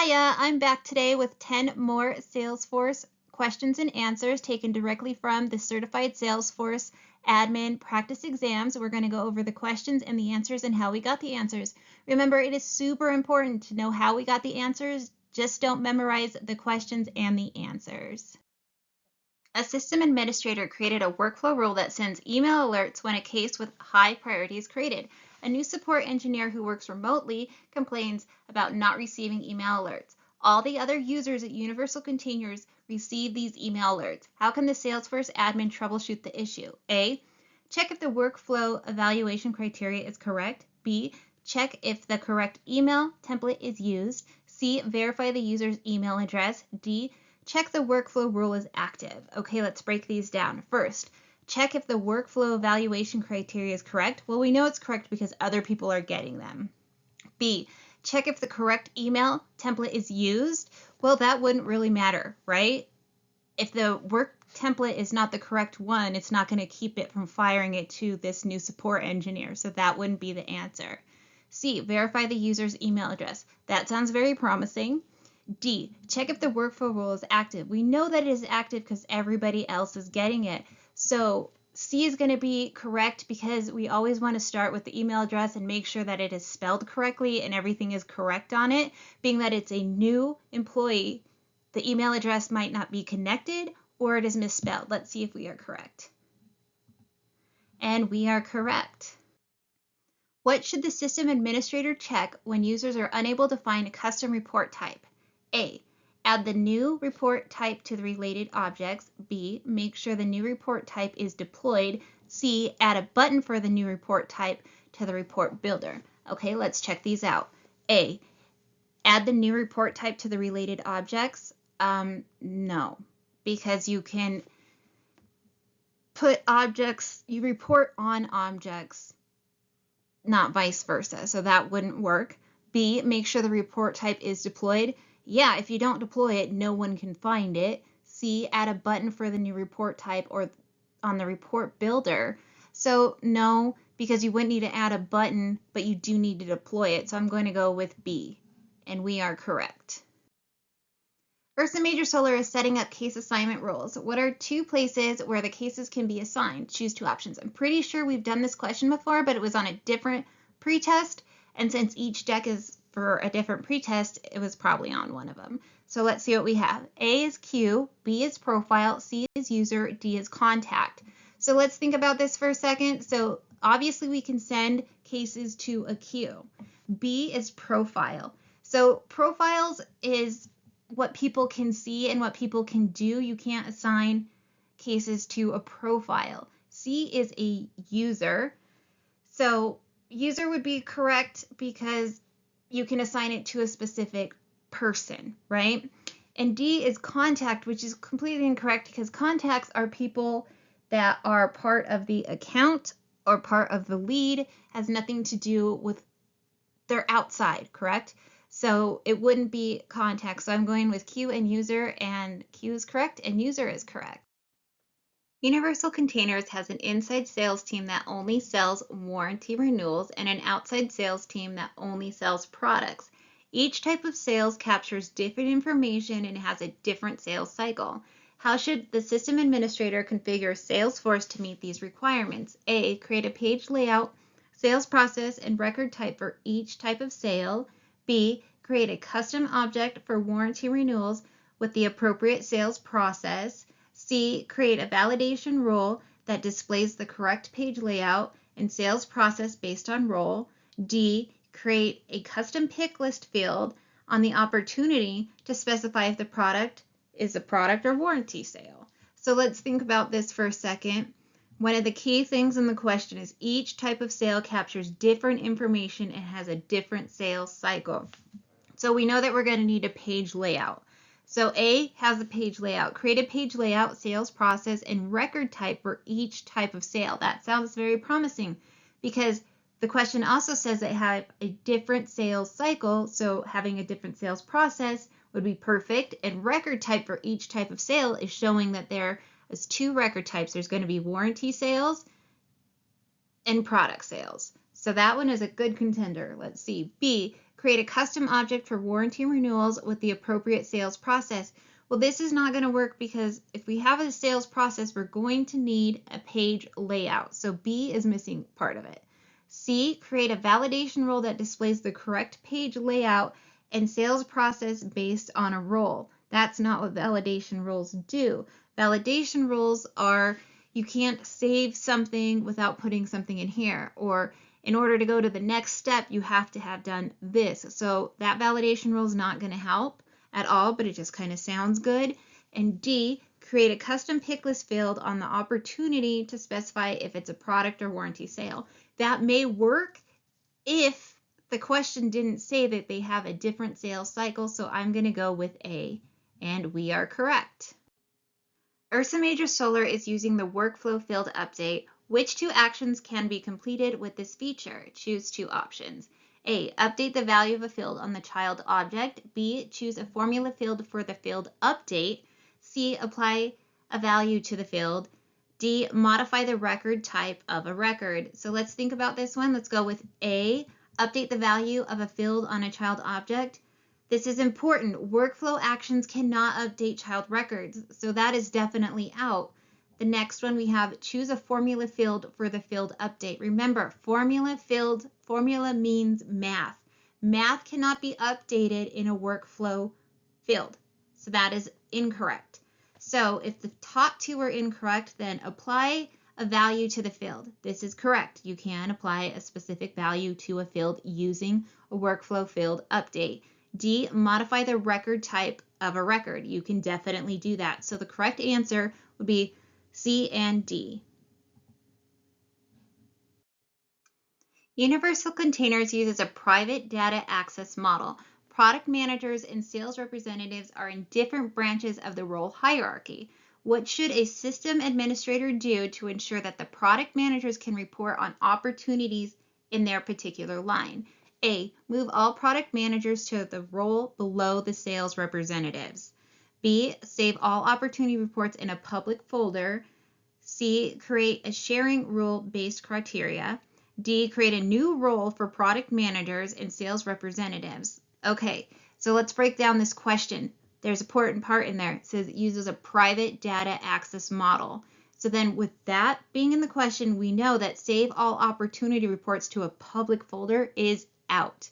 Hiya, I'm back today with 10 more Salesforce questions and answers taken directly from the Certified Salesforce Admin Practice Exams. We're going to go over the questions and the answers and how we got the answers. Remember, it is super important to know how we got the answers. Just don't memorize the questions and the answers. A system administrator created a workflow rule that sends email alerts when a case with high priority is created. A new support engineer who works remotely complains about not receiving email alerts. All the other users at Universal Containers receive these email alerts. How can the Salesforce admin troubleshoot the issue? A, check if the workflow evaluation criteria is correct. B, check if the correct email template is used. C, verify the user's email address. D, check the workflow rule is active. Okay, let's break these down. First, check if the workflow evaluation criteria is correct. Well, we know it's correct because other people are getting them. B, check if the correct email template is used. Well, that wouldn't really matter, right? If the work template is not the correct one, it's not going to keep it from firing it to this new support engineer, so that wouldn't be the answer. C, verify the user's email address. That sounds very promising. D, check if the workflow rule is active. We know that it is active because everybody else is getting it. So C is going to be correct because we always want to start with the email address and make sure that it is spelled correctly and everything is correct on it. Being that it's a new employee, the email address might not be connected or it is misspelled. Let's see if we are correct. And we are correct. What should the system administrator check when users are unable to find a custom report type? A, add the new report type to the related objects. B, make sure the new report type is deployed. C, add a button for the new report type to the report builder. Okay, let's check these out. A, add the new report type to the related objects. No, because you can put objects, you report on objects, not vice versa, so that wouldn't work. B, make sure the report type is deployed. Yeah, if you don't deploy it, no one can find it. C, add a button for the new report type or on the report builder. So no, because you wouldn't need to add a button, but you do need to deploy it. So I'm going to go with B, and we are correct. Ursa Major Solar is setting up case assignment rules. What are two places where the cases can be assigned? Choose two options. I'm pretty sure we've done this question before, but it was on a different pretest. And since each deck is for a different pretest, it was probably on one of them. So let's see what we have. A is queue, B is profile, C is user, D is contact. So let's think about this for a second. So obviously we can send cases to a queue. B is profile. So profiles is what people can see and what people can do. You can't assign cases to a profile. C is a user. So user would be correct because you can assign it to a specific person, right? And D is contact, which is completely incorrect because contacts are people that are part of the account or part of the lead, has nothing to do with, they're outside, correct? So it wouldn't be contact. So I'm going with Q and user, and Q is correct and user is correct. Universal Containers has an inside sales team that only sells warranty renewals and an outside sales team that only sells products. Each type of sales captures different information and has a different sales cycle. How should the system administrator configure Salesforce to meet these requirements? A, create a page layout, sales process, and record type for each type of sale. B, create a custom object for warranty renewals with the appropriate sales process. C, create a validation rule that displays the correct page layout and sales process based on role. D, create a custom pick list field on the opportunity to specify if the product is a product or warranty sale. So let's think about this for a second. One of the key things in the question is each type of sale captures different information and has a different sales cycle. So we know that we're going to need a page layout. So A has a page layout. Create a page layout, sales process, and record type for each type of sale. That sounds very promising because the question also says they have a different sales cycle, so having a different sales process would be perfect. And record type for each type of sale is showing that there is two record types. There's going to be warranty sales and product sales. So that one is a good contender. Let's see. B, create a custom object for warranty renewals with the appropriate sales process. Well, this is not going to work because if we have a sales process, we're going to need a page layout. So B is missing part of it. C, create a validation rule that displays the correct page layout and sales process based on a role. That's not what validation rules do. Validation rules are you can't save something without putting something in here, or in order to go to the next step, you have to have done this. So that validation rule is not going to help at all, but it just kind of sounds good. And D, create a custom pick list field on the opportunity to specify if it's a product or warranty sale. That may work if the question didn't say that they have a different sales cycle, so I'm going to go with A, and we are correct. Ursa Major Solar is using the workflow field update. Which two actions can be completed with this feature? Choose two options. A, update the value of a field on the child object. B, choose a formula field for the field update. C, apply a value to the field. D, modify the record type of a record. So let's think about this one. Let's go with A, update the value of a field on a child object. This is important. Workflow actions cannot update child records, so that is definitely out. The next one we have choose a formula field for the field update. Remember, formula means math. Math cannot be updated in a workflow field, so that is incorrect. So if the top two are incorrect, then apply a value to the field. This is correct. You can apply a specific value to a field using a workflow field update. D, modify the record type of a record. You can definitely do that. So the correct answer would be C and D. Universal Containers uses a private data access model. Product managers and sales representatives are in different branches of the role hierarchy. What should a system administrator do to ensure that the product managers can report on opportunities in their particular line? A, move all product managers to the role below the sales representatives. B, save all opportunity reports in a public folder. C, create a sharing rule-based criteria. D, create a new role for product managers and sales representatives. Okay, so let's break down this question. There's an important part in there. It says it uses a private data access model. So then with that being in the question, we know that save all opportunity reports to a public folder is out.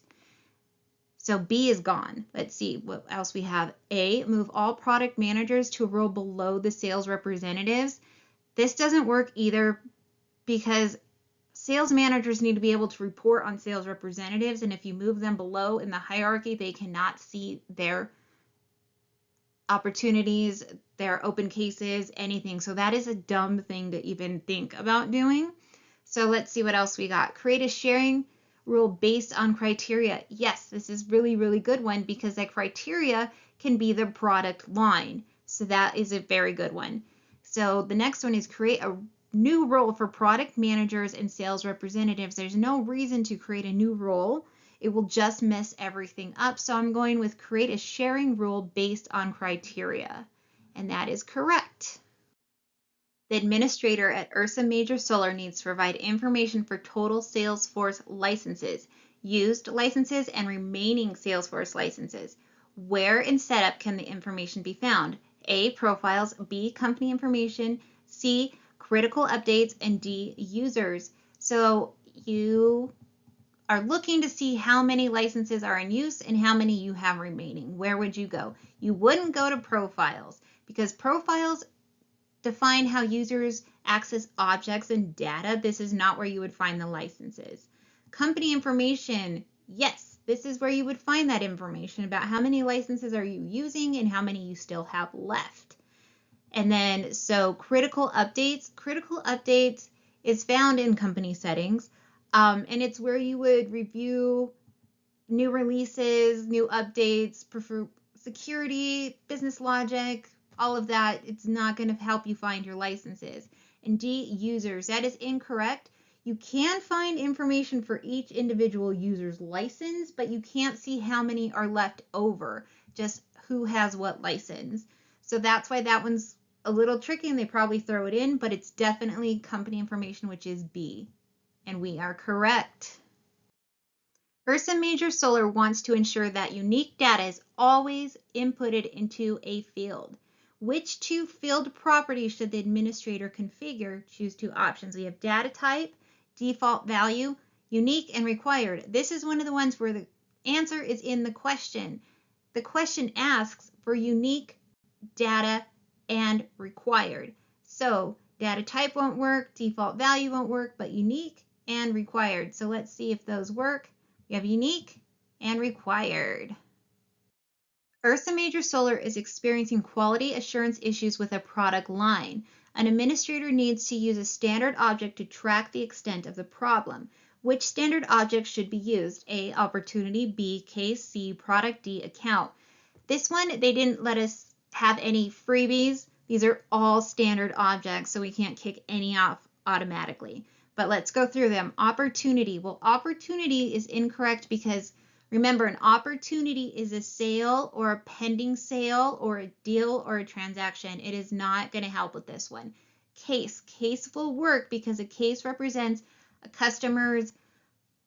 So B is gone. Let's see what else we have. A, move all product managers to a role below the sales representatives. This doesn't work either because sales managers need to be able to report on sales representatives, and if you move them below in the hierarchy, they cannot see their opportunities, their open cases, anything. So that is a dumb thing to even think about doing. So let's see what else we got. Create a sharing rule based on criteria. Yes, this is really, really good one because that criteria can be the product line. So that is a very good one. So the next one is create a new role for product managers and sales representatives. There's no reason to create a new role. It will just mess everything up. So I'm going with create a sharing rule based on criteria. And that is correct. The administrator at Ursa Major Solar needs to provide information for total Salesforce licenses, used licenses, and remaining Salesforce licenses. Where in setup can the information be found? A, profiles, B, company information, C, critical updates, and D, users. So you are looking to see how many licenses are in use and how many you have remaining. Where would you go? You wouldn't go to profiles because profiles define how users access objects and data. This is not where you would find the licenses. Company information, yes, this is where you would find that information about how many licenses are you using and how many you still have left. And then, so critical updates is found in company settings, and it's where you would review new releases, new updates, prefer security, business logic, all of that. It's not going to help you find your licenses. And D, users, that is incorrect. You can find information for each individual user's license, but you can't see how many are left over, just who has what license. So that's why that one's a little tricky and they probably throw it in, but it's definitely company information, which is B. And we are correct. Ursa Major Solar wants to ensure that unique data is always inputted into a field. Which two field properties should the administrator configure? Choose two options. We have data type, default value, unique, and required. This is one of the ones where the answer is in the question. The question asks for unique, data, and required. So data type won't work, default value won't work, but unique and required. So let's see if those work. We have unique and required. Ursa Major Solar is experiencing quality assurance issues with a product line. An administrator needs to use a standard object to track the extent of the problem. Which standard object should be used? A, opportunity, B, case, C, product, D, account. This one, they didn't let us have any freebies. These are all standard objects, so we can't kick any off automatically. But let's go through them. Opportunity. Well, opportunity is incorrect because remember, an opportunity is a sale or a pending sale or a deal or a transaction. It is not going to help with this one. Case. Case will work because a case represents a customer's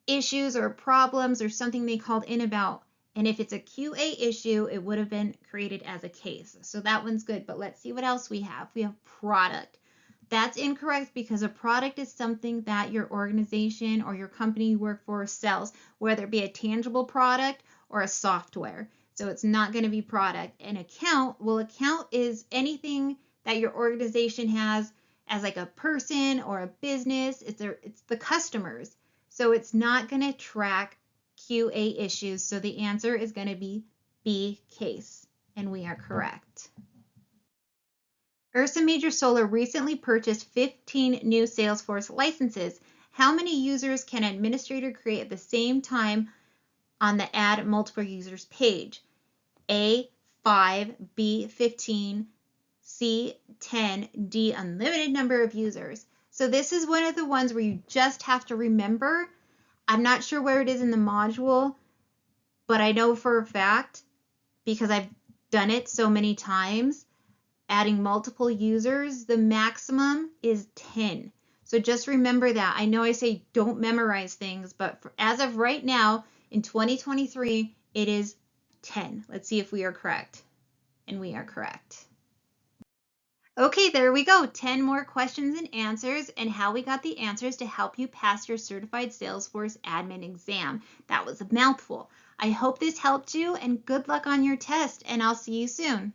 issues or problems or something they called in about. And if it's a QA issue, it would have been created as a case. So that one's good. But let's see what else we have. We have product. That's incorrect because a product is something that your organization or your company you work for sells, whether it be a tangible product or a software. So it's not going to be product. An account, well, account is anything that your organization has as like a person or a business. It's the customers. So it's not going to track QA issues. So the answer is going to be B, case. And we are correct. Ursa Major Solar recently purchased 15 new Salesforce licenses. How many users can an administrator create at the same time on the Add Multiple Users page? A, 5, B, 15, C, 10, D, unlimited number of users. So this is one of the ones where you just have to remember. I'm not sure where it is in the module, but I know for a fact, because I've done it so many times, adding multiple users, the maximum is 10. So just remember that. I know I say don't memorize things, but as of right now, in 2023, it is 10. Let's see if we are correct. And we are correct. Okay, there we go. 10 more questions and answers and how we got the answers to help you pass your Certified Salesforce Admin exam. That was a mouthful. I hope this helped you and good luck on your test, and I'll see you soon.